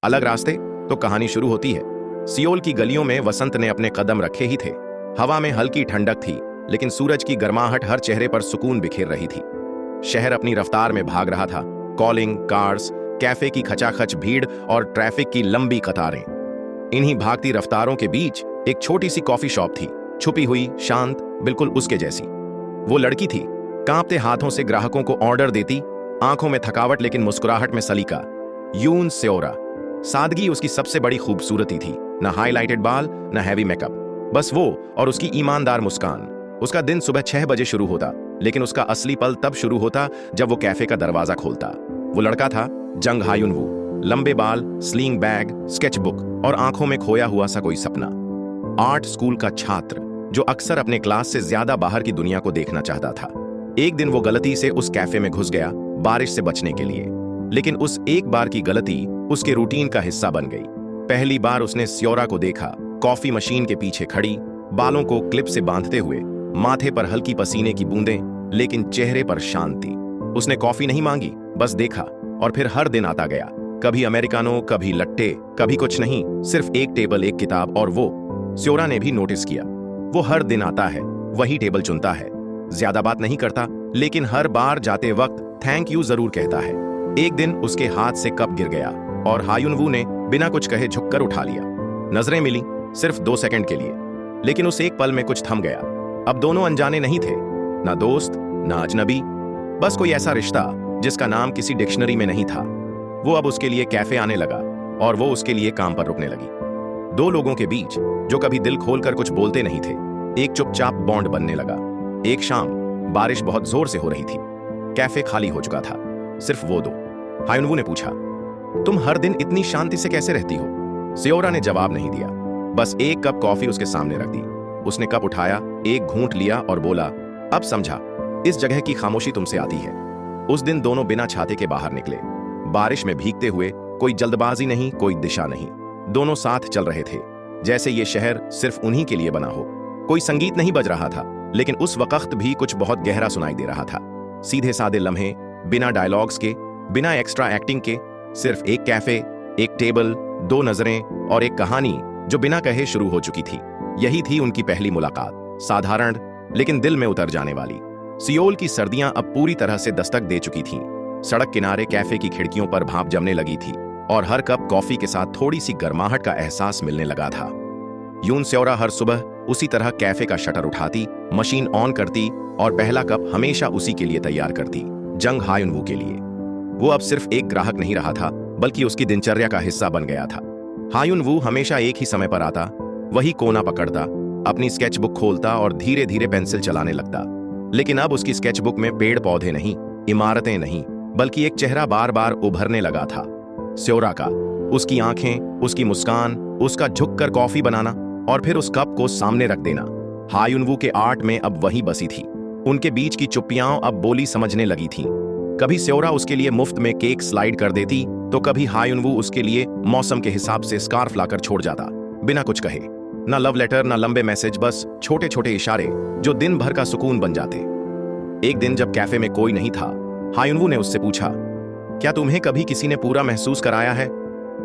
अलग रास्ते। तो कहानी शुरू होती है। सियोल की गलियों में वसंत ने अपने कदम रखे ही थे। हवा में हल्की ठंडक थी, लेकिन सूरज की गर्माहट हर चेहरे पर सुकून बिखेर रही थी। शहर अपनी रफ्तार में भाग रहा था। कॉलिंग, कार्स, कैफे की खचाखच भीड़ और ट्रैफिक की लंबी कतारें। इन्हीं भागती रफ्तारों के बीच एक छोटी सी कॉफी शॉप थी, छुपी हुई, शांत, बिल्कुल उसके जैसी। वो लड़की थी, कांपते हाथों से ग्राहकों को ऑर्डर देती, आंखों में थकावट लेकिन मुस्कुराहट में सलीका। यून सेओरा। सादगी उसकी सबसे बड़ी खूबसूरती थी। न हाईलाइटेड बाल, न हैवी मेकअप, बस वो और उसकी ईमानदार मुस्कान। उसका दिन सुबह 6 बजे शुरू होता, लेकिन उसका असली पल तब शुरू होता जब वो कैफे का दरवाजा खोलता। वो लड़का था जंग हायुनवू। लंबे बाल, स्लिंग बैग, स्केचबुक और आंखों में खोया हुआ सा कोई सपना। आर्ट स्कूल का छात्र जो अक्सर अपने क्लास से ज्यादा बाहर की दुनिया को देखना चाहता था। एक दिन वो गलती से उस कैफे में घुस गया, बारिश से बचने के लिए। लेकिन उस एक बार की गलती उसके रूटीन का हिस्सा बन गई। पहली बार उसने सियोरा को देखा, कॉफी मशीन के पीछे खड़ी, बालों को क्लिप से बांधते हुए, माथे पर हल्की पसीने की बूंदें, लेकिन चेहरे पर शांति। उसने कॉफी नहीं मांगी, बस देखा, और फिर हर दिन आता गया। कभी अमेरिकानो, कभी लट्टे, कभी कुछ नहीं, सिर्फ एक टेबल, एक किताब। और वो सियोरा ने भी नोटिस किया। वो हर दिन आता है, वही टेबल चुनता है, ज्यादा बात नहीं करता, लेकिन हर बार जाते वक्त थैंक यू जरूर कहता है। एक दिन उसके हाथ से कप गिर गया और हायुनवू ने बिना कुछ कहे झुककर उठा लिया। नजरें मिली, सिर्फ 2 सेकंड के लिए, लेकिन उस एक पल में कुछ थम गया। अब दोनों अनजाने नहीं थे, ना दोस्त, ना अजनबी, बस कोई ऐसा रिश्ता जिसका नाम किसी डिक्शनरी में नहीं था। वो अब उसके लिए कैफे आने लगा और वो उसके लिए काम पर रुकने लगी। 2 लोगों के बीच जो कभी दिल खोलकर कुछ बोलते नहीं थे, एक चुपचाप बॉन्ड बनने लगा। एक शाम बारिश बहुत जोर से हो रही थी, कैफे खाली हो चुका था, सिर्फ वो 2। हायुनवू ने पूछा, तुम हर दिन इतनी शांति से कैसे रहती हो? सियोरा ने जवाब नहीं दिया, बस एक कप कॉफी उसके सामने रख दी। उसने कप उठाया, एक घूंट लिया और बोला, अब समझा, इस जगह की खामोशी तुमसे आती है। उस दिन दोनों बिना छाते के बाहर निकले, बारिश में भीगते हुए, कोई जल्दबाजी नहीं, कोई दिशा नहीं। दोनों साथ चल रहे थे, जैसे ये शहर सिर्फ उन्हीं के लिए बना हो। कोई संगीत नहीं बज रहा था, लेकिन उस वक्त भी कुछ बहुत गहरा सुनाई दे रहा था। सीधे सादे लम्हे, बिना डायलॉग्स के, बिना एक्स्ट्रा एक्टिंग के, सिर्फ एक कैफे, एक टेबल, 2 नजरें और एक कहानी जो बिना कहे शुरू हो चुकी थी। यही थी उनकी पहली मुलाकात, साधारण लेकिन दिल में उतर जाने वाली। सियोल की सर्दियां अब पूरी तरह से दस्तक दे चुकी थीं। सड़क किनारे कैफे की खिड़कियों पर भाप जमने लगी थी और हर कप कॉफी के साथ थोड़ी सी गर्माहट का एहसास मिलने लगा था। यून सेओरा हर सुबह उसी तरह कैफे का शटर उठाती, मशीन ऑन करती और पहला कप हमेशा उसी के लिए तैयार करती, जंग हायुनवू के लिए। वो अब सिर्फ एक ग्राहक नहीं रहा था, बल्कि उसकी दिनचर्या का हिस्सा बन गया था। हायुनवू हमेशा एक ही समय पर आता, वही कोना पकड़ता, अपनी स्केचबुक खोलता और धीरे धीरे पेंसिल चलाने लगता। लेकिन अब उसकी स्केचबुक में पेड़ पौधे नहीं, इमारतें नहीं, बल्कि एक चेहरा बार बार उभरने लगा था, सियोरा का। उसकी आंखें, उसकी मुस्कान, उसका झुककर कॉफी बनाना और फिर उस कप को सामने रख देना। हायुनवू के आर्ट में अब वही बसी थी। उनके बीच की चुप्पियां अब बोली समझने लगी थीं। कभी सियोरा उसके लिए मुफ्त में केक स्लाइड कर देती, तो कभी हायुनवू उसके लिए मौसम के हिसाब से स्कार्फ लाकर छोड़ जाता, बिना कुछ कहे। ना लव लेटर, ना लंबे मैसेज, बस छोटे छोटे इशारे जो दिन भर का सुकून बन जाते। एक दिन जब कैफे में कोई नहीं था, हायुनवू ने उससे पूछा, क्या तुम्हें कभी किसी ने पूरा महसूस कराया है?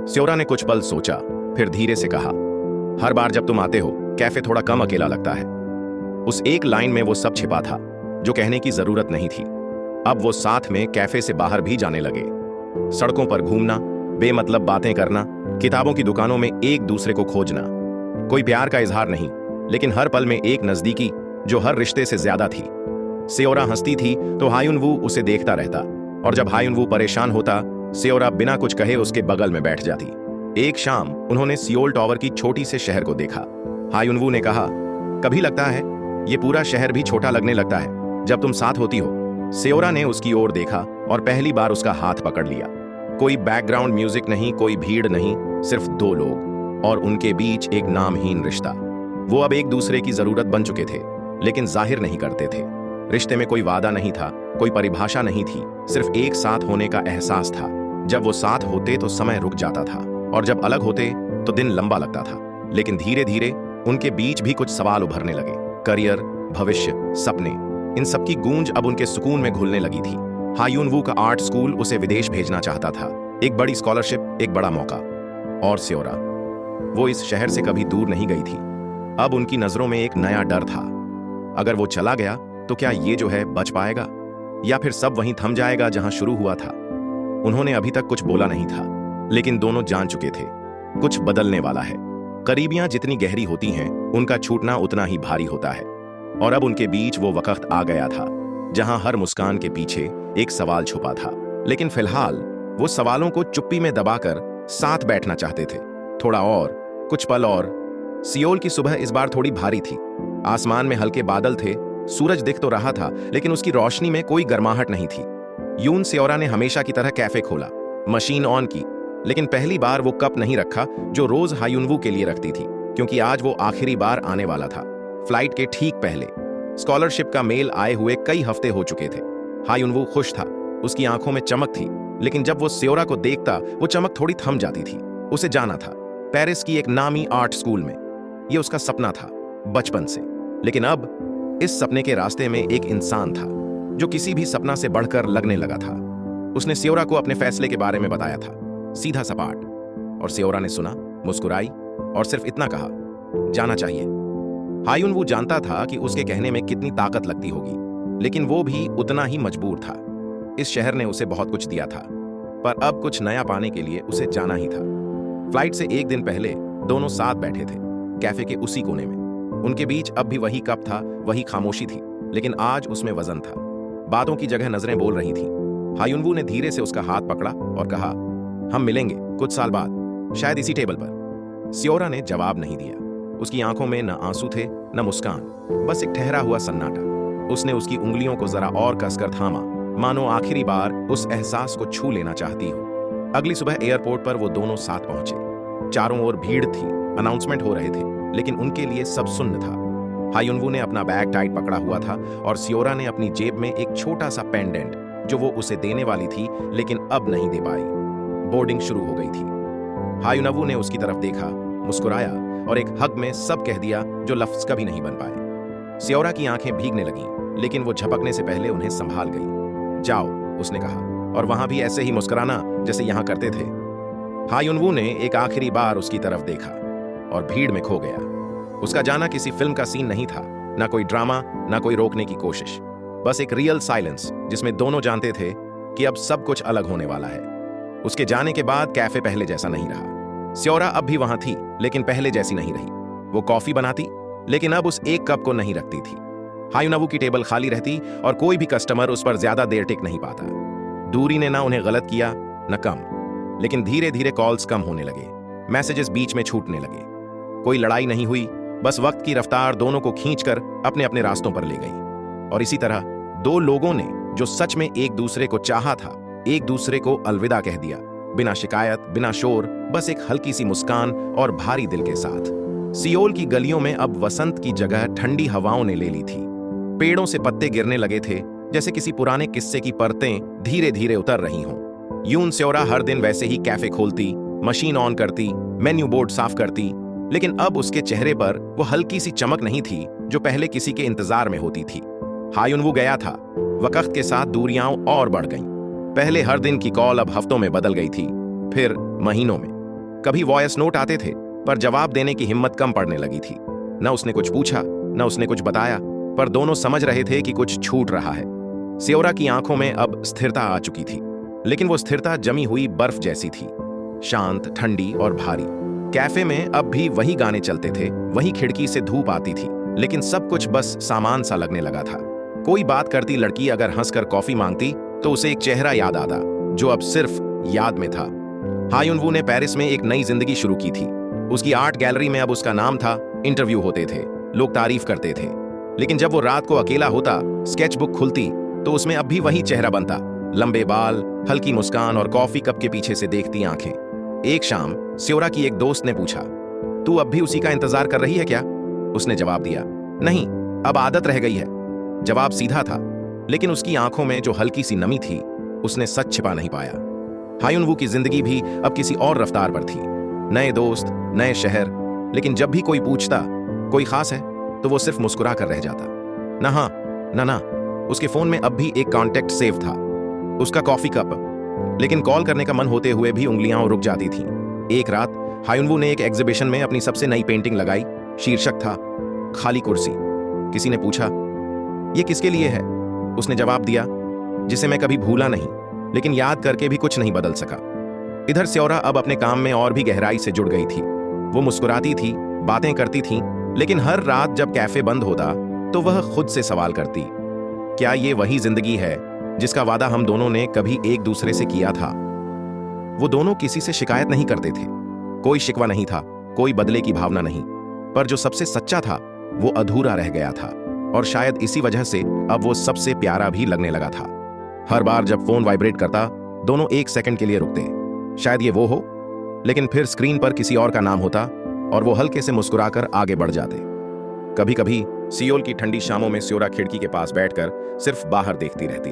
सियोरा ने कुछ पल सोचा, फिर धीरे से कहा, हर बार जब तुम आते हो, कैफे थोड़ा कम अकेला लगता है। उस एक लाइन में वो सब छिपा था जो कहने की जरूरत नहीं थी। अब वो साथ में कैफे से बाहर भी जाने लगे, सड़कों पर घूमना, बेमतलब बातें करना, किताबों की दुकानों में एक दूसरे को खोजना। कोई प्यार का इजहार नहीं, लेकिन हर पल में एक नजदीकी जो हर रिश्ते से ज्यादा थी। सियोरा हंसती थी तो हायुनवू उसे देखता रहता, और जब हायुनवू परेशान होता, सियोरा बिना कुछ कहे उसके बगल में बैठ जाती। एक शाम उन्होंने सियोल टावर की छोटी से शहर को देखा। हायुनवू ने कहा, कभी लगता है ये पूरा शहर भी छोटा लगने लगता है जब तुम साथ होती हो। सियोरा ने उसकी ओर देखा और पहली बार उसका हाथ पकड़ लिया। कोई बैकग्राउंड म्यूजिक नहीं, कोई भीड़ नहीं, सिर्फ 2 लोग और उनके बीच एक नामहीन रिश्ता। वो अब एक दूसरे की जरूरत बन चुके थे, लेकिन जाहिर नहीं करते थे। रिश्ते में कोई वादा नहीं था, कोई परिभाषा नहीं थी, सिर्फ एक साथ होने का एहसास था। जब वो साथ होते तो समय रुक जाता था, और जब अलग होते तो दिन लंबा लगता था। लेकिन धीरे धीरे उनके बीच भी कुछ सवाल उभरने लगे। करियर, भविष्य, सपने, इन सब की गूंज अब उनके सुकून में घुलने लगी थी। हायुनवू का आर्ट स्कूल उसे विदेश भेजना चाहता था। एक बड़ी स्कॉलरशिप, एक बड़ा मौका। और स्योरा, वो इस शहर से कभी दूर नहीं गई थी। अब उनकी नजरों में एक नया डर था। अगर वो चला गया तो क्या ये जो है बच पाएगा, या फिर सब वहीं थम जाएगा जहां शुरू हुआ था। उन्होंने अभी तक कुछ बोला नहीं था, लेकिन दोनों जान चुके थे कुछ बदलने वाला है। करीबियां जितनी गहरी होती हैं, उनका छूटना उतना ही भारी होता है। और अब उनके बीच वो वक्त आ गया था जहां हर मुस्कान के पीछे एक सवाल छुपा था। लेकिन फिलहाल वो सवालों को चुप्पी में दबाकर साथ बैठना चाहते थे। थोड़ा और, कुछ पल और। सियोल की सुबह इस बार थोड़ी भारी थी। आसमान में हल्के बादल थे, सूरज दिख तो रहा था, लेकिन उसकी रोशनी में कोई गर्माहट नहीं थी। यून सेओरा ने हमेशा की तरह कैफे खोला, मशीन ऑन की, लेकिन पहली बार वो कप नहीं रखा जो रोज हायुनवू के लिए रखती थी, क्योंकि आज वो आखिरी बार आने वाला था, फ्लाइट के ठीक पहले। स्कॉलरशिप का मेल आए हुए कई हफ्ते हो चुके थे। हायुनवू खुश था, उसकी आंखों में चमक थी, लेकिन जब वो सेओरा को देखता वो चमक थोड़ी थम जाती थी। उसे जाना था पेरिस की एक नामी आर्ट स्कूल में। ये उसका सपना था बचपन से। लेकिन अब इस सपने के रास्ते में एक इंसान था जो किसी भी सपना से बढ़कर लगने लगा था। उसने सेओरा को अपने फैसले के बारे में बताया था, सीधा सपाट। और सेओरा ने सुना, मुस्कुराई और सिर्फ इतना कहा, जाना चाहिए। हायुनवू जानता था कि उसके कहने में कितनी ताकत लगती होगी, लेकिन वो भी उतना ही मजबूर था। इस शहर ने उसे बहुत कुछ दिया था, पर अब कुछ नया पाने के लिए उसे जाना ही था। फ्लाइट से एक दिन पहले दोनों साथ बैठे थे, कैफे के उसी कोने में। उनके बीच अब भी वही कप था, वही खामोशी थी, लेकिन आज उसमें वजन था। बातों की जगह नजरें बोल रही थीं। हायुनवू ने धीरे से उसका हाथ पकड़ा और कहा, हम मिलेंगे कुछ साल बाद, शायद इसी टेबल पर। सियोरा ने जवाब नहीं दिया। उसकी आंखों में न आंसू थे न मुस्कान, बस एक ठहरा हुआ सन्नाटा। उसने उसकी उंगलियों को जरा और कसकर थामा, मानो आखिरी बार उस एहसास को छू लेना चाहती हो। अगली सुबह एयरपोर्ट पर वो दोनों साथ पहुंचे। चारों ओर भीड़ थी, अनाउंसमेंट हो रहे थे, लेकिन उनके लिए सब शून्य था। हायुनवू ने अपना बैग टाइट पकड़ा हुआ था और सियोरा ने अपनी जेब में एक छोटा सा पेंडेंट जो वो उसे देने वाली थी, लेकिन अब नहीं दे पाई। बोर्डिंग शुरू हो गई थी। हायुनवू ने उसकी तरफ देखा, मुस्कुराया और एक हग में सब कह दिया जो लफ्ज कभी नहीं बन पाए। सियोरा की आंखें भीगने लगीं, लेकिन वो झपकने से पहले उन्हें संभाल गई। जाओ, उसने कहा, और वहां भी ऐसे ही मुस्कुराना जैसे यहां करते थे। हायुनवू ने एक आखिरी बार उसकी तरफ देखा और भीड़ में खो गया। उसका जाना किसी फिल्म का सीन नहीं था, ना कोई ड्रामा, ना कोई रोकने की कोशिश, बस एक रियल साइलेंस जिसमें दोनों जानते थे कि अब सब कुछ अलग होने वाला है। उसके जाने के बाद कैफे पहले जैसा नहीं रहा। सियोरा अब भी वहां थी, लेकिन पहले जैसी नहीं रही। वो कॉफी बनाती, लेकिन अब उस एक कप को नहीं रखती थी। हायुनवू की टेबल खाली रहती और कोई भी कस्टमर उस पर ज्यादा देर टिक नहीं पाता। दूरी ने ना उन्हें गलत किया न कम, लेकिन धीरे धीरे कॉल्स कम होने लगे, मैसेजेस बीच में छूटने लगे। कोई लड़ाई नहीं हुई, बस वक्त की रफ्तार दोनों को खींचकर अपने अपने रास्तों पर ले गई। और इसी तरह दो लोगों ने जो सच में एक दूसरे को चाहा था, एक दूसरे को अलविदा कह दिया, बिना शिकायत, बिना शोर, बस एक हल्की सी मुस्कान और भारी दिल के साथ। सियोल की गलियों में अब वसंत की जगह ठंडी हवाओं ने ले ली थी। पेड़ों से पत्ते गिरने लगे थे, जैसे किसी पुराने किस्से की परतें धीरे धीरे उतर रही हों। यून सेओरा हर दिन वैसे ही कैफे खोलती, मशीन ऑन करती, मेन्यू बोर्ड साफ करती, लेकिन अब उसके चेहरे पर वो हल्की सी चमक नहीं थी जो पहले किसी के इंतजार में होती थी। हायुनवू गया था, वक्त के साथ दूरियां और बढ़ गईं। पहले हर दिन की कॉल अब हफ्तों में बदल गई थी, फिर महीनों में। कभी वॉयस नोट आते थे, पर जवाब देने की हिम्मत कम पड़ने लगी थी। न उसने कुछ पूछा, न उसने कुछ बताया, पर दोनों समझ रहे थे कि कुछ छूट रहा है। सियोरा की आंखों में अब स्थिरता आ चुकी थी, लेकिन वो स्थिरता जमी हुई बर्फ जैसी थी, शांत, ठंडी और भारी। कैफे में अब भी वही गाने चलते थे, वही खिड़की से धूप आती थी, लेकिन सब कुछ बस सामान सा लगने लगा था। कोई बात करती लड़की अगर हंसकर कॉफी मांगती तो उसे एक चेहरा याद आता, जो अब सिर्फ याद में था। हायुनवू ने पेरिस में एक नई जिंदगी शुरू की थी। उसकी आर्ट गैलरी में अब उसका नाम था, इंटरव्यू होते थे, लोग तारीफ करते थे। लेकिन जब वो रात को अकेला होता, स्केच बुक खुलती, तो उसमें अब भी वही चेहरा बनता, लंबे बाल, हल्की मुस्कान और कॉफी कप के पीछे से देखती आंखें। एक शाम सियोरा की एक दोस्त ने पूछा, तू अब भी उसी का इंतजार कर रही है क्या? उसने जवाब दिया, नहीं, अब आदत रह गई है। जवाब सीधा था, लेकिन उसकी आंखों में जो हल्की सी नमी थी, उसने सच छिपा नहीं पाया। हायुनवू की जिंदगी भी अब किसी और रफ्तार पर थी। नए दोस्त, नए शहर, लेकिन जब भी कोई पूछता कोई खास है, तो वो सिर्फ मुस्कुरा कर रह जाता। ना हाँ, ना। उसके फोन में अब भी एक कॉन्टेक्ट सेव था, उसका कॉफी कप, लेकिन कॉल करने का मन होते हुए भी उंगलियां रुक जाती थीं। एक रात हायुनवू ने एक एग्जीबिशन में अपनी सबसे नई पेंटिंग लगाई। शीर्षक था खाली कुर्सी। किसी ने पूछा, ये किसके लिए है? उसने जवाब दिया, जिसे मैं कभी भूला नहीं, लेकिन याद करके भी कुछ नहीं बदल सका। इधर स्योरा अब अपने काम में और भी गहराई से जुड़ गई थी। वो मुस्कुराती थी, बातें करती थी, लेकिन हर रात जब कैफे बंद होता तो वह खुद से सवाल करती, क्या ये वही जिंदगी है जिसका वादा हम दोनों ने कभी एक दूसरे से किया था? वो दोनों किसी से शिकायत नहीं करते थे, कोई शिकवा नहीं था, कोई बदले की भावना नहीं, पर जो सबसे सच्चा था वो अधूरा रह गया था, और शायद इसी वजह से अब वो सबसे प्यारा भी लगने लगा था। हर बार जब फोन वाइब्रेट करता, दोनों एक सेकंड के लिए रुकते, शायद ये वो हो, लेकिन फिर स्क्रीन पर किसी और का नाम होता और वो हल्के से मुस्कुराकर आगे बढ़ जाते। कभी कभी सियोल की ठंडी शामों में स्योरा खिड़की के पास बैठकर सिर्फ बाहर देखती रहती,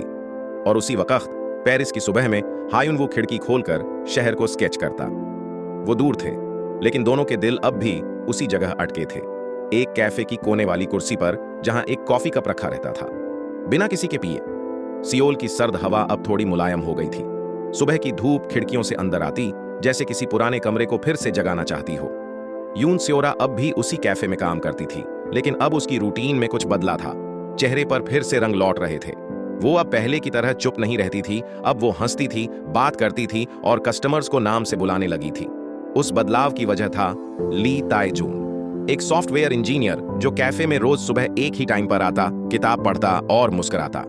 और उसी वक्त पेरिस की सुबह में हायुनवू खिड़की खोलकर शहर को स्केच करता। वो दूर थे, लेकिन दोनों के दिल अब भी उसी जगह अटके थे, एक कैफे की कोने वाली कुर्सी पर जहां एक कॉफी कप रखा रहता था, बिना किसी के पिए। सियोल की सर्द हवा अब थोड़ी मुलायम हो गई थी। सुबह की धूप खिड़कियों से अंदर आती, जैसे किसी पुराने कमरे को फिर से जगाना चाहती हो। यून स्योरा अब भी उसी कैफे में काम करती थी, लेकिन अब उसकी रूटीन में कुछ बदला था। चेहरे पर फिर से रंग लौट रहे थे। वो अब पहले की तरह चुप नहीं रहती थी, अब वो हंसती थी, बात करती थी और कस्टमर्स को नाम से बुलाने लगी थी। उस बदलाव की वजह था ली ताइजून, एक सॉफ्टवेयर इंजीनियर जो कैफे में रोज सुबह एक ही टाइम पर आता, किताब पढ़ता और मुस्कुराता।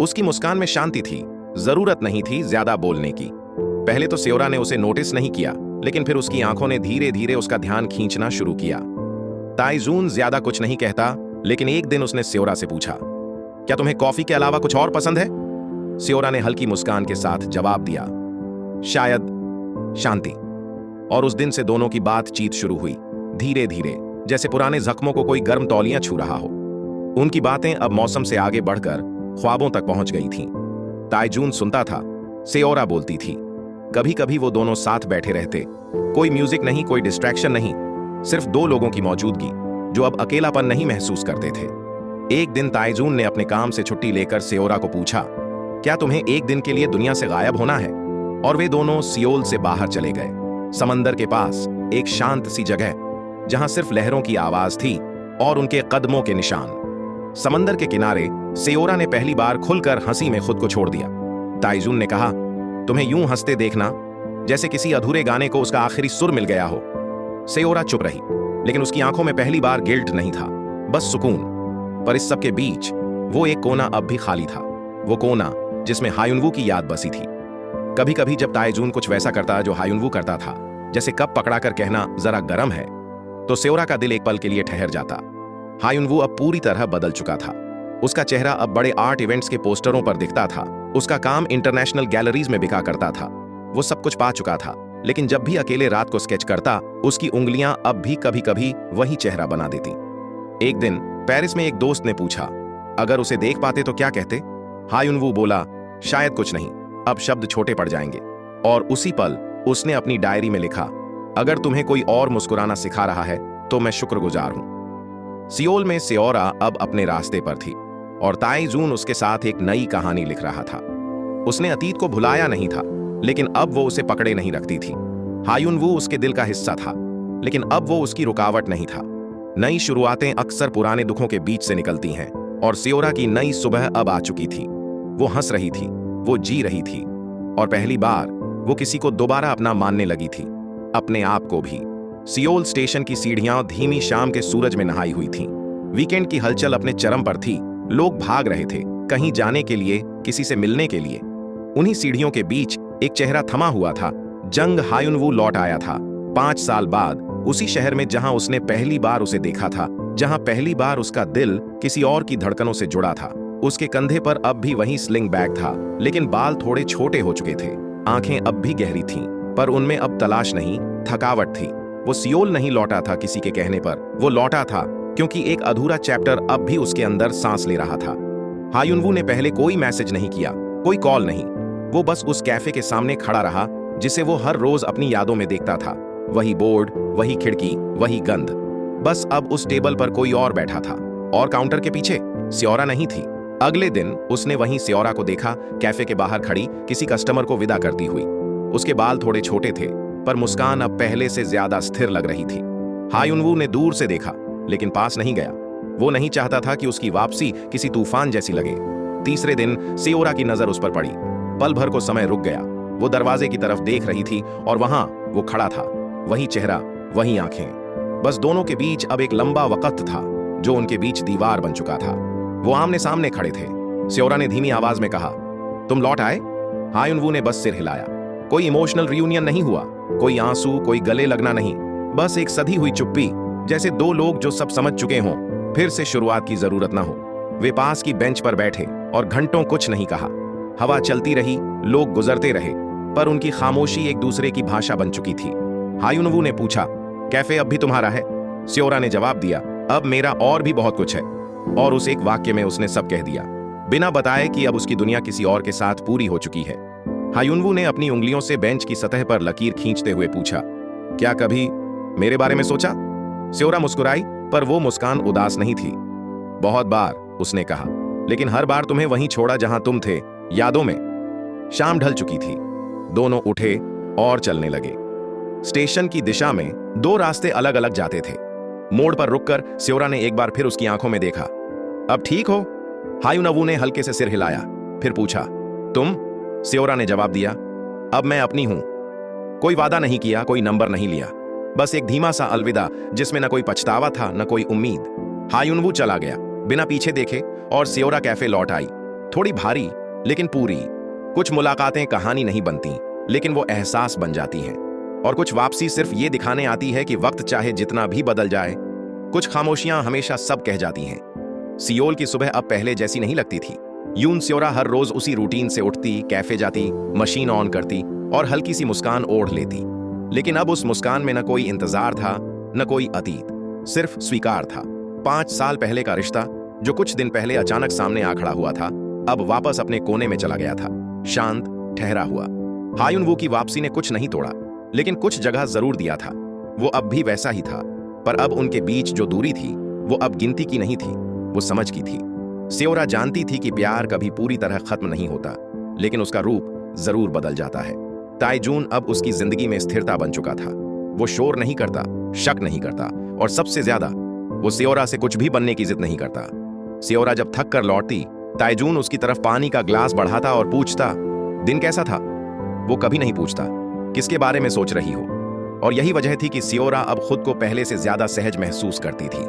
उसकी मुस्कान में शांति थी, जरूरत नहीं थी ज्यादा बोलने की। पहले तो स्योरा ने उसे नोटिस नहीं किया, लेकिन फिर उसकी आंखों ने धीरे धीरे उसका ध्यान खींचना शुरू किया। ताइजून ज्यादा कुछ नहीं कहता, लेकिन एक दिन उसने स्योरा से पूछा, क्या तुम्हें कॉफी के अलावा कुछ और पसंद है? स्योरा ने हल्की मुस्कान के साथ जवाब दिया, शायद शांति। और उस दिन से दोनों की बातचीत शुरू हुई, धीरे धीरे, जैसे पुराने जख्मों को कोई गर्म तौलियां छू रहा हो। उनकी बातें अब मौसम से आगे बढ़कर ख्वाबों तक पहुंच गई थीं। ताइजून सुनता था, स्योरा बोलती थी। कभी कभी वो दोनों साथ बैठे रहते, कोई म्यूजिक नहीं, कोई डिस्ट्रैक्शन नहीं, सिर्फ दो लोगों की मौजूदगी जो अब अकेलापन नहीं महसूस करते थे। एक दिन ताइजून ने अपने काम से छुट्टी लेकर स्योरा को पूछा, क्या तुम्हें एक दिन के लिए दुनिया से गायब होना है? और वे दोनों सियोल से बाहर चले गए, समंदर के पास एक शांत सी जगह जहां सिर्फ लहरों की आवाज थी और उनके कदमों के निशान। समंदर के किनारे स्योरा ने पहली बार खुलकर हंसी में खुद को छोड़ दिया। ताइजून ने कहा, तुम्हें यूं हंसते देखना जैसे किसी अधूरे गाने को उसका आखिरी सुर मिल गया हो। स्योरा चुप रही, लेकिन उसकी आंखों में पहली बार गिल्ट नहीं था, बस सुकून। पर इस सब के बीच वो एक कोना अब भी खाली था, वो कोना जिसमें हायुनवू की याद बसी थी। कभी कभी जब ताइजून कुछ वैसा करता जो हायुनवू करता था, जैसे कप पकड़ाकर कहना जरा गरम है, तो स्योरा का दिल एक पल के लिए ठहर जाता। हायुनवू अब पूरी तरह बदल चुका था। उसका चेहरा अब बड़े आर्ट इवेंट्स के पोस्टरों पर दिखता था, उसका काम इंटरनेशनल गैलरीज में बिका करता था। वो सब कुछ पा चुका था, लेकिन जब भी अकेले रात को स्केच करता, उसकी उंगलियां अब भी कभी कभी वही चेहरा बना देती। एक दिन पेरिस में एक दोस्त ने पूछा, अगर उसे देख पाते तो क्या कहते? हायुनवू बोला, शायद कुछ नहीं, अब शब्द छोटे पड़ जाएंगे। और उसी पल उसने अपनी डायरी में लिखा, अगर तुम्हें कोई और मुस्कुराना सिखा रहा है तो मैं शुक्रगुजार हूं। सियोल में स्योरा अब अपने रास्ते पर थी, और ताइजून उसके साथ एक नई कहानी लिख रहा था। उसने अतीत को भुलाया नहीं था, लेकिन अब वो उसे पकड़े नहीं रखती थी। हायुनवू उसके दिल का हिस्सा था, लेकिन अब वो उसकी रुकावट नहीं था। नई शुरुआतें अक्सर पुराने दुखों के बीच से निकलती हैं, और स्योरा की नई सुबह अब आ चुकी थी। वो हंस रही थी, वो जी रही थी, और पहली बार वो किसी को दोबारा अपना मानने लगी थी, अपने आप को भी। सियोल स्टेशन की सीढ़ियां धीमी शाम के सूरज में नहाई हुई थीं। वीकेंड की हलचल अपने चरम पर थी, लोग भाग रहे थे, कहीं जाने के लिए, किसी से मिलने के लिए। उन्हीं सीढ़ियों के बीच एक चेहरा थमा हुआ था। जंग हायुनवू लौट आया था 5 साल बाद, उसी शहर में जहां उसने पहली बार उसे देखा था, जहां पहली बार उसका दिल किसी और की धड़कनों से जुड़ा था। उसके कंधे पर अब भी वही स्लिंग बैग था, लेकिन बाल थोड़े छोटे हो चुके थे। आंखें अब भी गहरी थीं, पर उनमें अब तलाश नहीं, थकावट थी। वो सियोल नहीं लौटा था किसी के कहने पर, वो लौटा था क्योंकि एक अधूरा चैप्टर अब भी उसके अंदर सांस ले रहा था। हायुनवू ने पहले कोई मैसेज नहीं किया, कोई कॉल नहीं। वो बस उस कैफे के सामने खड़ा रहा जिसे वो हर रोज अपनी यादों में देखता था। वही बोर्ड, वही खिड़की, वही गंध। बस अब उस टेबल पर कोई और बैठा था, और काउंटर के पीछे स्योरा नहीं थी। अगले दिन उसने वहीं स्योरा को देखा, कैफे के बाहर खड़ी किसी कस्टमर को विदा करती हुई। उसके बाल थोड़े छोटे थे, पर मुस्कान अब पहले से ज्यादा स्थिर लग रही थी। हायुनवू ने दूर से देखा, लेकिन पास नहीं गया। वो नहीं चाहता था कि उसकी वापसी किसी तूफान जैसी लगे। तीसरे दिन सियोरा की नजर उस पर पड़ी। पल भर को समय रुक गया। वो दरवाजे की तरफ देख रही थी और वहां वो खड़ा था। वही चेहरा, वही आंखें। बस दोनों के बीच अब एक लंबा वक्त था जो उनके बीच दीवार बन चुका था। वो आमने सामने खड़े थे। सियोरा ने धीमी आवाज में कहा, तुम लौट आए? हायुनवू ने बस सिर हिलाया। कोई इमोशनल रियूनियन नहीं हुआ, कोई आंसू, कोई गले लगना नहीं, बस एक सधी हुई चुप्पी, जैसे दो लोग जो सब समझ चुके हों, फिर से शुरुआत की जरूरत ना हो। वे पास की बेंच पर बैठे और घंटों कुछ नहीं कहा। हवा चलती रही, लोग गुजरते रहे, पर उनकी खामोशी एक दूसरे की भाषा बन चुकी थी। हायुनवू ने पूछा, कैफे अब भी तुम्हारा है? सियोरा ने जवाब दिया, अब मेरा और भी बहुत कुछ है। और उस एक वाक्य में उसने सब कह दिया, बिना बताए कि अब उसकी दुनिया किसी और के साथ पूरी हो चुकी है। हायुनवू ने अपनी उंगलियों से बेंच की सतह पर लकीर खींचते हुए पूछा, क्या कभी मेरे बारे में सोचा? सियोरा मुस्कुराई, पर वो मुस्कान उदास नहीं थी। बहुत बार, उसने कहा, लेकिन हर बार तुम्हें वहीं छोड़ा जहां तुम थे, यादों में। शाम ढल चुकी थी। दोनों उठे और चलने लगे। स्टेशन की दिशा में दो रास्ते अलग अलग जाते थे। मोड़ पर रुककर सियोरा ने एक बार फिर उसकी आंखों में देखा। अब ठीक हो? हायुनवू ने हल्के से सिर हिलाया, फिर पूछा, तुम? सियोरा ने जवाब दिया, अब मैं अपनी हूं। कोई वादा नहीं किया, कोई नंबर नहीं लिया, बस एक धीमा सा अलविदा जिसमें न कोई पछतावा था न कोई उम्मीद। हायुनवू चला गया बिना पीछे देखे और सियोरा कैफे लौट आई, थोड़ी भारी लेकिन पूरी। कुछ मुलाकातें कहानी नहीं बनती, लेकिन वो एहसास बन जाती हैं। और कुछ वापसी सिर्फ ये दिखाने आती है कि वक्त चाहे जितना भी बदल जाए, कुछ खामोशियां हमेशा सब कह जाती हैं। सियोल की सुबह अब पहले जैसी नहीं लगती थी। यून सियोरा हर रोज उसी रूटीन से उठती, कैफे जाती, मशीन ऑन करती और हल्की सी मुस्कान ओढ़ लेती। लेकिन अब उस मुस्कान में न कोई इंतजार था, न कोई अतीत, सिर्फ स्वीकार था। 5 साल पहले का रिश्ता जो कुछ दिन पहले अचानक सामने आ खड़ा हुआ था, अब वापस अपने कोने में चला गया था, शांत, ठहरा हुआ। हायुनवू की वापसी ने कुछ नहीं तोड़ा, लेकिन कुछ जगह जरूर दिया था। वो अब भी वैसा ही था, पर अब उनके बीच जो दूरी थी वो अब गिनती की नहीं थी, वो समझ की थी। सियोरा जानती थी कि प्यार कभी पूरी तरह खत्म नहीं होता, लेकिन उसका रूप जरूर बदल जाता है। ताइजून अब उसकी जिंदगी में स्थिरता बन चुका था। वो शोर नहीं करता, शक नहीं करता, और सबसे ज्यादा वो सियोरा से कुछ भी बनने की जिद नहीं करता। सियोरा जब थक कर लौटती, ताइजून उसकी तरफ पानी का ग्लास बढ़ाता और पूछता, दिन कैसा था? वो कभी नहीं पूछता, किसके बारे में सोच रही हो। और यही वजह थी कि सियोरा अब खुद को पहले से ज्यादा सहज महसूस करती थी।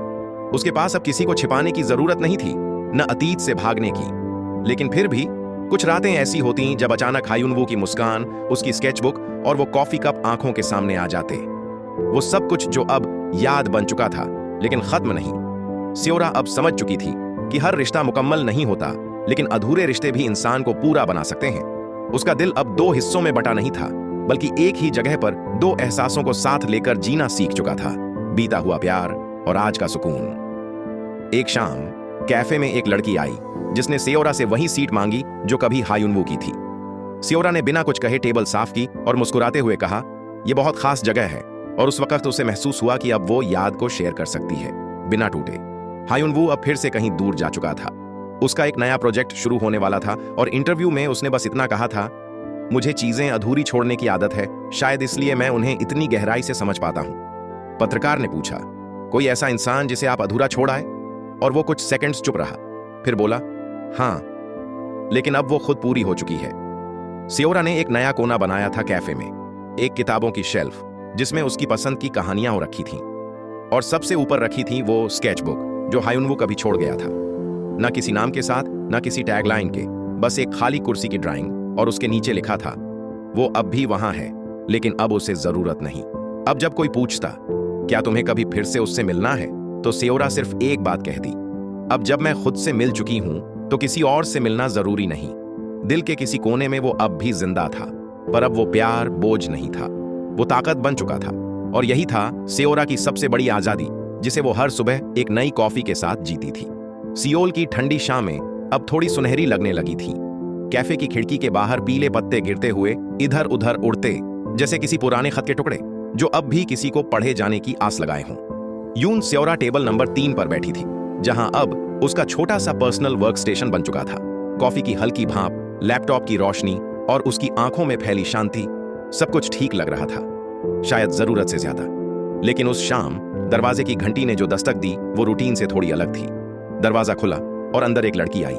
उसके पास अब किसी को छिपाने की जरूरत नहीं थी, न अतीत से भागने की। लेकिन फिर भी कुछ रातें ऐसी होती जब अचानक हायुनवू की मुस्कान, उसकी स्केचबुक और वो कॉफी कप आंखों के सामने आ जाते। वो सब कुछ जो अब याद बन चुका था, लेकिन खत्म नहीं। सियोरा अब समझ चुकी थी कि हर रिश्ता मुकम्मल नहीं होता, लेकिन अधूरे रिश्ते भी इंसान को पूरा बना सकते हैं। उसका दिल अब 2 हिस्सों में बटा नहीं था, बल्कि एक ही जगह पर 2 एहसासों को साथ लेकर जीना सीख चुका था, बीता हुआ प्यार और आज का सुकून। एक शाम कैफे में एक लड़की आई जिसने सियोरा से वही सीट मांगी जो कभी हायुनवू की थी। सियोरा ने बिना कुछ कहे टेबल साफ की और मुस्कुराते हुए कहा, यह बहुत खास जगह है। और उस वक्त उसे महसूस हुआ कि अब वो याद को शेयर कर सकती है, बिना टूटे। हायुनवू अब फिर से कहीं दूर जा चुका था। उसका एक नया प्रोजेक्ट शुरू होने वाला था और इंटरव्यू में उसने बस इतना कहा था, मुझे चीजें अधूरी छोड़ने की आदत है, शायद इसलिए मैं उन्हें इतनी गहराई से समझ पाता हूं। पत्रकार ने पूछा, कोई ऐसा इंसान जिसे आप अधूरा छोड़ आए? और वो कुछ सेकंड्स चुप रहा, फिर बोला, हां, लेकिन अब वो खुद पूरी हो चुकी है। सियोरा ने एक नया कोना बनाया था कैफे में, एक किताबों की शेल्फ जिसमें उसकी पसंद की कहानियां रखी थीं, और सबसे ऊपर रखी थी वो स्केचबुक जो हायुनवू कभी छोड़ गया था। न किसी नाम के साथ, न किसी टैगलाइन के, बस एक खाली कुर्सी की ड्राइंग, और उसके नीचे लिखा था, वो अब भी वहां है, लेकिन अब उसे जरूरत नहीं। अब जब कोई पूछता, क्या तुम्हें कभी फिर से उससे मिलना है, तो सियोरा सिर्फ एक बात कहती, अब जब मैं खुद से मिल चुकी हूं तो किसी और से मिलना जरूरी नहीं। दिल के किसी कोने में वो अब भी जिंदा था, पर अब वो प्यार बोझ नहीं था, वो ताकत बन चुका था। और यही था सियोरा की सबसे बड़ी आजादी, जिसे वो हर सुबह एक नई कॉफी के साथ जीती थी। सियोल की ठंडी शामें अब थोड़ी सुनहरी लगने लगी थी। कैफे की खिड़की के बाहर पीले पत्ते गिरते हुए इधर उधर उड़ते, जैसे किसी पुराने खत के टुकड़े जो अब भी किसी को पढ़े जाने की आस लगाए हों। यून सियोरा टेबल नंबर 3 पर बैठी थी, जहां अब उसका छोटा सा पर्सनल वर्क स्टेशन बन चुका था। कॉफी की हल्की भाप, लैपटॉप की रोशनी और उसकी आंखों में फैली शांति, सब कुछ ठीक लग रहा था। शायद जरूरत से ज्यादा। लेकिन उस शाम दरवाजे की घंटी ने जो दस्तक दी वो रूटीन से थोड़ी अलग थी। दरवाजा खुला और अंदर एक लड़की आई,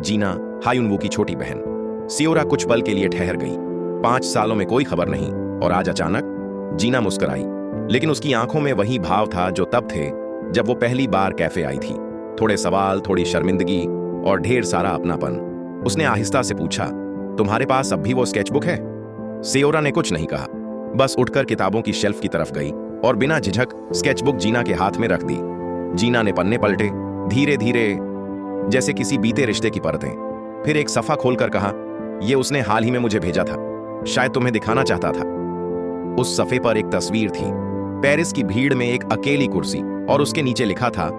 जीना, हायुनवू की छोटी बहन। सियोरा कुछ पल के लिए ठहर गई। 5 सालों में कोई खबर नहीं, और आज अचानक जीना मुस्कुराई, लेकिन उसकी आंखों में वही भाव था जो तब थे जब वो पहली बार कैफे आई थी। थोड़े सवाल, थोड़ी शर्मिंदगी और ढेर सारा अपनापन। उसने आहिस्ता से पूछा, तुम्हारे पास अब भी वो स्केचबुक है? सियोरा ने कुछ नहीं कहा, बस उठकर किताबों की शेल्फ की तरफ गई और बिना झिझक स्केचबुक जीना के हाथ में रख दी। जीना ने पन्ने पलटे, धीरे धीरे, जैसे किसी बीते रिश्ते की परतें। फिर एक सफा खोलकर कहा, यह उसने हाल ही में मुझे भेजा था, शायद तुम्हें दिखाना चाहता था। उस सफे पर एक तस्वीर थी, पेरिस की भीड़ में एक अकेली कुर्सी, और उसके नीचे लिखा था,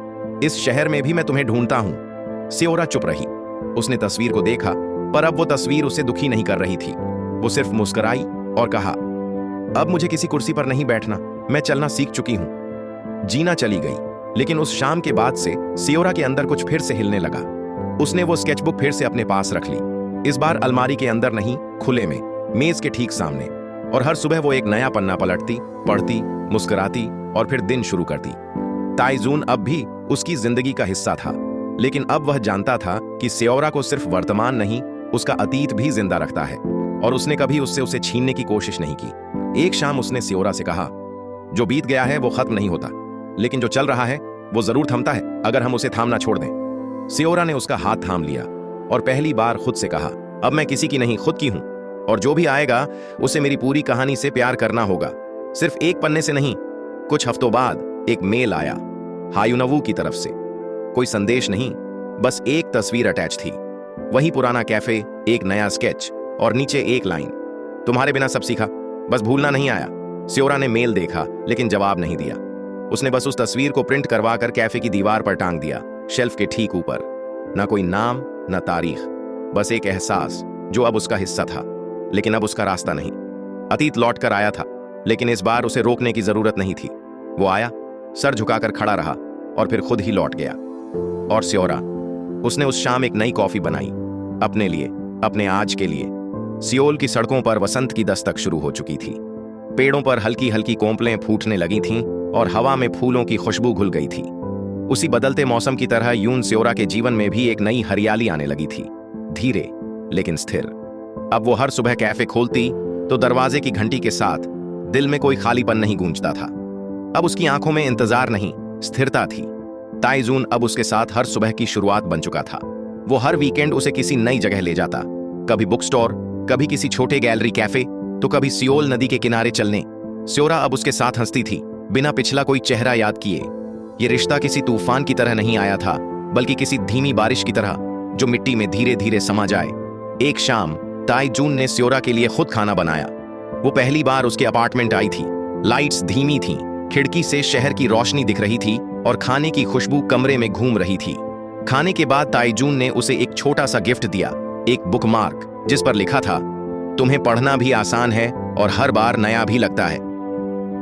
इस शहर में भी मैं तुम्हें ढूंढता हूं। सियोरा चुप रही। उसने तस्वीर को देखा, पर अब वो तस्वीर उसे दुखी नहीं कर रही थी। वो सिर्फ मुस्कुराई और कहा, अब मुझे किसी कुर्सी पर नहीं बैठना, मैं चलना सीख चुकी हूं। जीना चली गई, लेकिन उस शाम के बाद से सियोरा के अंदर कुछ फिर से हिलने लगा। उसने वो स्केचबुक फिर से अपने पास रख ली, इस बार अलमारी के अंदर नहीं, खुले में, मेज के ठीक सामने। और हर सुबह वो एक नया पन्ना पलटती, पढ़ती, मुस्कुराती और फिर दिन शुरू करती। ताइजून अब भी उसकी जिंदगी का हिस्सा था, लेकिन अब वह जानता था कि सियोरा को सिर्फ वर्तमान नहीं, उसका अतीत भी जिंदा रखता है, और उसने कभी उससे उसे छीनने की कोशिश नहीं की। एक शाम उसने सियोरा से कहा, जो बीत गया है वो खत्म नहीं होता, लेकिन जो चल रहा है वो जरूर थमता है अगर हम उसे थामना छोड़ दें। सियोरा ने उसका हाथ थाम लिया और पहली बार खुद से कहा, अब मैं किसी की नहीं, खुद की हूं, और जो भी आएगा उसे मेरी पूरी कहानी से प्यार करना होगा, सिर्फ एक पन्ने से नहीं। कुछ हफ्तों बाद एक मेल आया, हायुनवू की तरफ से। कोई संदेश नहीं, बस एक तस्वीर अटैच थी। वही पुराना कैफे, एक नया स्केच और नीचे एक लाइन, तुम्हारे बिना सब सीखा, बस भूलना नहीं आया। सियोरा ने मेल देखा लेकिन जवाब नहीं दिया। उसने बस उस तस्वीर को प्रिंट करवा कर कैफे की दीवार पर टांग दिया, शेल्फ के ठीक ऊपर। ना कोई नाम, ना तारीख, बस एक एहसास जो अब उसका हिस्सा था, लेकिन अब उसका रास्ता नहीं। अतीत लौट कर आया था, लेकिन इस बार उसे रोकने की जरूरत नहीं थी। वो आया, सर झुकाकर खड़ा रहा और फिर खुद ही लौट गया। और सियोरा, उसने उस शाम एक नई कॉफी बनाई, अपने लिए, अपने आज के लिए। सियोल की सड़कों पर वसंत की दस्तक शुरू हो चुकी थी। पेड़ों पर हल्की हल्की कोंपलें फूटने लगी थीं और हवा में फूलों की खुशबू घुल गई थी। उसी बदलते मौसम की तरह यून सियोरा के जीवन में भी एक नई हरियाली आने लगी थी, धीरे लेकिन स्थिर। अब वो हर सुबह कैफे खोलती तो दरवाजे की घंटी के साथ दिल में कोई खालीपन नहीं गूंजता था। अब उसकी आंखों में इंतजार नहीं, स्थिरता थी। ताइजून अब उसके साथ हर सुबह की शुरुआत बन चुका था। वो हर वीकेंड उसे किसी नई जगह ले जाता, कभी बुक स्टोर, कभी किसी छोटे गैलरी कैफे, तो कभी सियोल नदी के किनारे चलने। सियोरा अब उसके साथ हंसती थी, बिना पिछला कोई चेहरा याद किए। ये रिश्ता किसी तूफान की तरह नहीं आया था, बल्कि किसी धीमी बारिश की तरह जो मिट्टी में धीरे धीरे समा जाए। एक शाम ताइजून ने सियोरा के लिए खुद खाना बनाया। वो पहली बार उसके अपार्टमेंट आई थी। लाइट्स धीमी थीं, खिड़की से शहर की रोशनी दिख रही थी और खाने की खुशबू कमरे में घूम रही थी। खाने के बाद ताइजून ने उसे एक छोटा सा गिफ्ट दिया, एक बुकमार्क जिस पर लिखा था, तुम्हें पढ़ना भी आसान है और हर बार नया भी लगता है।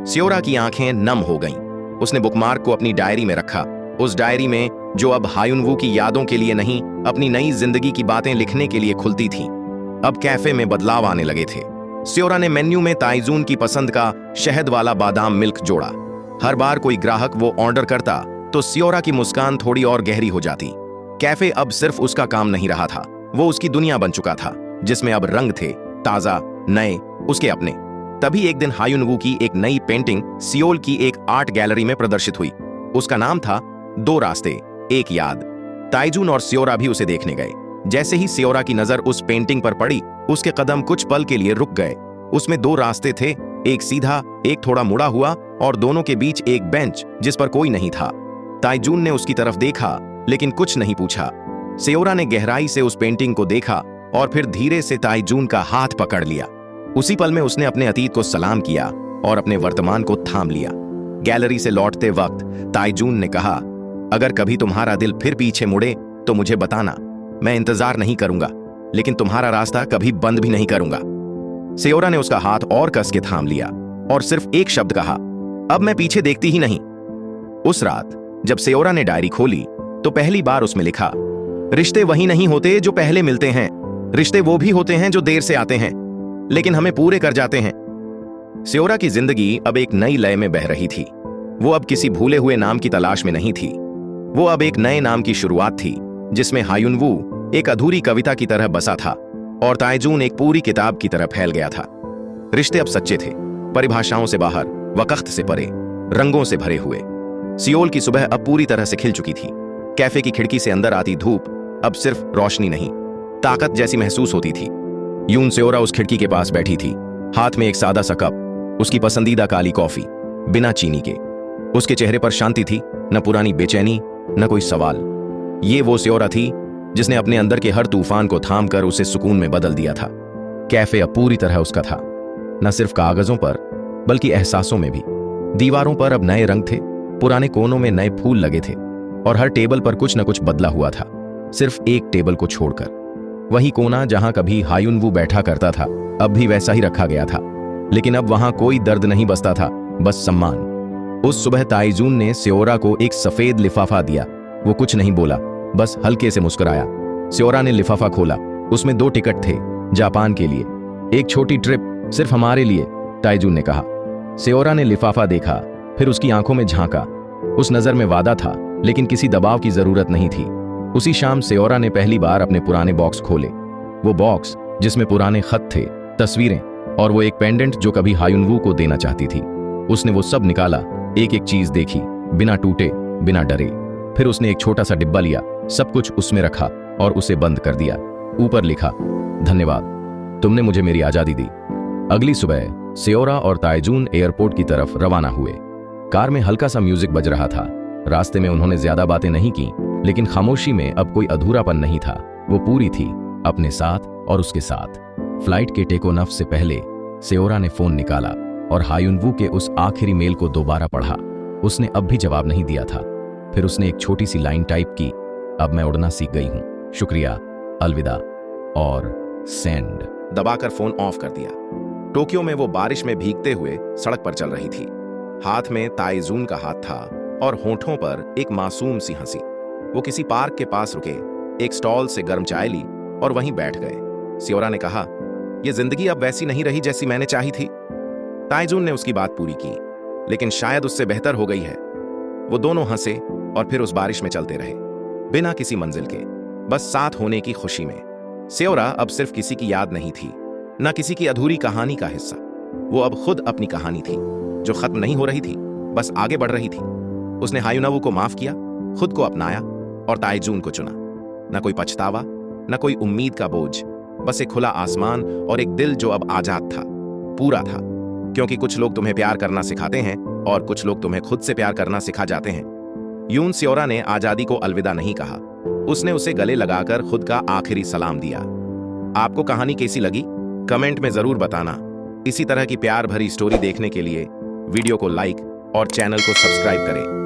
सियोरा की आंखें नम हो गईं। उसने बुकमार्क को अपनी डायरी में रखा, उस डायरी में जो अब हायुनवू की यादों के लिए नहीं, अपनी नई जिंदगी की बातें लिखने के लिए खुलती थी। अब कैफे में बदलाव आने लगे थे। सियोरा ने मेन्यू में ताइजून की पसंद का शहद वाला बादाम मिल्क जोड़ा। हर बार कोई ग्राहक वो ऑर्डर करता तो सियोरा की मुस्कान थोड़ी और गहरी हो जाती। कैफे अब सिर्फ उसका काम नहीं रहा था, वो उसकी दुनिया बन चुका था, जिसमें अब रंग थे, ताजा, नए, उसके अपने। तभी एक दिन हायुनवू की एक नई पेंटिंग सियोल की एक आर्ट गैलरी में प्रदर्शित हुई। उसका नाम था 2 रास्ते, एक याद। ताइजून और सियोरा भी उसे देखने गए। जैसे ही सियोरा की नजर उस पेंटिंग पर पड़ी, उसके कदम कुछ पल के लिए रुक गए। उसमें 2 रास्ते थे, एक सीधा, एक थोड़ा मुड़ा हुआ, और दोनों के बीच एक बेंच जिस पर कोई नहीं था। ताइजून ने उसकी तरफ देखा लेकिन कुछ नहीं पूछा। सियोरा ने गहराई से उस पेंटिंग को देखा और फिर धीरे से ताइजून का हाथ पकड़ लिया। उसी पल में उसने अपने अतीत को सलाम किया और अपने वर्तमान को थाम लिया। गैलरी से लौटते वक्त ताइजून ने कहा, अगर कभी तुम्हारा दिल फिर पीछे मुड़े तो मुझे बताना, मैं इंतजार नहीं करूंगा, लेकिन तुम्हारा रास्ता कभी बंद भी नहीं करूंगा। सियोरा ने उसका हाथ और कस के थाम लिया और सिर्फ एक शब्द कहा, अब मैं पीछे देखती ही नहीं। उस रात जब सियोरा ने डायरी खोली तो पहली बार उसमें लिखा, रिश्ते वही नहीं होते जो पहले मिलते हैं, रिश्ते वो भी होते हैं जो देर से आते हैं लेकिन हमें पूरे कर जाते हैं। सेओरा की जिंदगी अब एक नई लय में बह रही थी। वो अब किसी भूले हुए नाम की तलाश में नहीं थी। वो अब एक नए नाम की शुरुआत थी, जिसमें हायुनवू एक अधूरी कविता की तरह बसा था और ताइजून एक पूरी किताब की तरह फैल गया था। रिश्ते अब सच्चे थे, परिभाषाओं से बाहर, वक़्त से परे, रंगों से भरे हुए। सियोल की सुबह अब पूरी तरह से खिल चुकी थी। कैफे की खिड़की से अंदर आती धूप अब सिर्फ रोशनी नहीं, ताकत जैसी महसूस होती थी। यून सेओरा उस खिड़की के पास बैठी थी, हाथ में एक सादा सा कप, उसकी पसंदीदा काली कॉफी, बिना चीनी के। उसके चेहरे पर शांति थी, न पुरानी बेचैनी, न कोई सवाल। ये वो सेओरा थी जिसने अपने अंदर के हर तूफान को थाम कर उसे सुकून में बदल दिया था। कैफे अब पूरी तरह उसका था, न सिर्फ कागजों पर बल्कि एहसासों में भी। दीवारों पर अब नए रंग थे, पुराने कोनों में नए फूल लगे थे और हर टेबल पर कुछ न कुछ बदला हुआ था, सिर्फ एक टेबल को छोड़कर। वही कोना जहां कभी हायुनवू बैठा करता था अब भी वैसा ही रखा गया था, लेकिन अब वहां कोई दर्द नहीं बसता था, बस सम्मान। उस सुबह ताइजून ने सेओरा को एक सफेद लिफाफा दिया। वो कुछ नहीं बोला, बस हल्के से मुस्कुराया। सेओरा ने लिफाफा खोला, उसमें 2 टिकट थे जापान के लिए, एक छोटी ट्रिप सिर्फ हमारे लिए, ताइजून ने कहा। सेओरा ने लिफाफा देखा, फिर उसकी आंखों में झांका। उस नजर में वादा था, लेकिन किसी दबाव की जरूरत नहीं थी। उसी शाम सेओरा ने पहली बार अपने पुराने बॉक्स खोले। वो बॉक्स जिसमें पुराने खत थे, तस्वीरें और वो एक पेंडेंट जो कभी हायुनवू को देना चाहती थी। उसने वो सब निकाला, एक एक चीज देखी, बिना टूटे, बिना डरे। फिर उसने एक छोटा सा डिब्बा लिया, सब कुछ उसमें रखा और उसे बंद कर दिया। ऊपर लिखा, धन्यवाद, तुमने मुझे मेरी आजादी दी। अगली सुबह सेओरा और ताइजून एयरपोर्ट की तरफ रवाना हुए। कार में हल्का सा म्यूजिक बज रहा था। रास्ते में उन्होंने ज्यादा बातें नहीं की, लेकिन खामोशी में अब कोई अधूरापन नहीं था। वो पूरी थी, अपने साथ और उसके साथ। फ्लाइट के टेक ऑफ से पहले सेओरा ने फोन निकाला और हायुनवू के उस आखिरी मेल को दोबारा पढ़ा। उसने अब भी जवाब नहीं दिया था। फिर उसने एक छोटी सी लाइन टाइप की, अब मैं उड़ना सीख गई हूं, शुक्रिया, अलविदा और सेंड। दबाकर फोन ऑफ कर दिया। टोक्यो में वो बारिश में भीगते हुए सड़क पर चल रही थी। हाथ में ताइजून का हाथ था और होठों पर एक मासूम सी हंसी। वो किसी पार्क के पास रुके, एक स्टॉल से गर्म चाय ली और वहीं बैठ गए। सेओरा ने कहा, यह जिंदगी अब वैसी नहीं रही जैसी मैंने चाही थी। ताइजून ने उसकी बात पूरी की, लेकिन शायद उससे बेहतर हो गई है। वो दोनों हंसे और फिर उस बारिश में चलते रहे, बिना किसी मंजिल के, बस साथ होने की खुशी में। सेओरा अब सिर्फ किसी की याद नहीं थी, न किसी की अधूरी कहानी का हिस्सा। वो अब खुद अपनी कहानी थी, जो खत्म नहीं हो रही थी, बस आगे बढ़ रही थी। उसने हायुनवू को माफ किया, खुद को अपनाया और ताइजून को चुना। न कोई पछतावा, न कोई उम्मीद का बोझ, बस एक खुला आसमान और एक दिल जो अब आजाद था, पूरा था। क्योंकि कुछ लोग तुम्हें प्यार करना सिखाते हैं और कुछ लोग तुम्हें खुद से प्यार करना सिखा जाते हैं। यून सेओरा ने आजादी को अलविदा नहीं कहा, उसने उसे गले लगाकर खुद का आखिरी सलाम दिया। आपको कहानी कैसी लगी कमेंट में जरूर बताना। इसी तरह की प्यार भरी स्टोरी देखने के लिए वीडियो को लाइक और चैनल को सब्सक्राइब करें।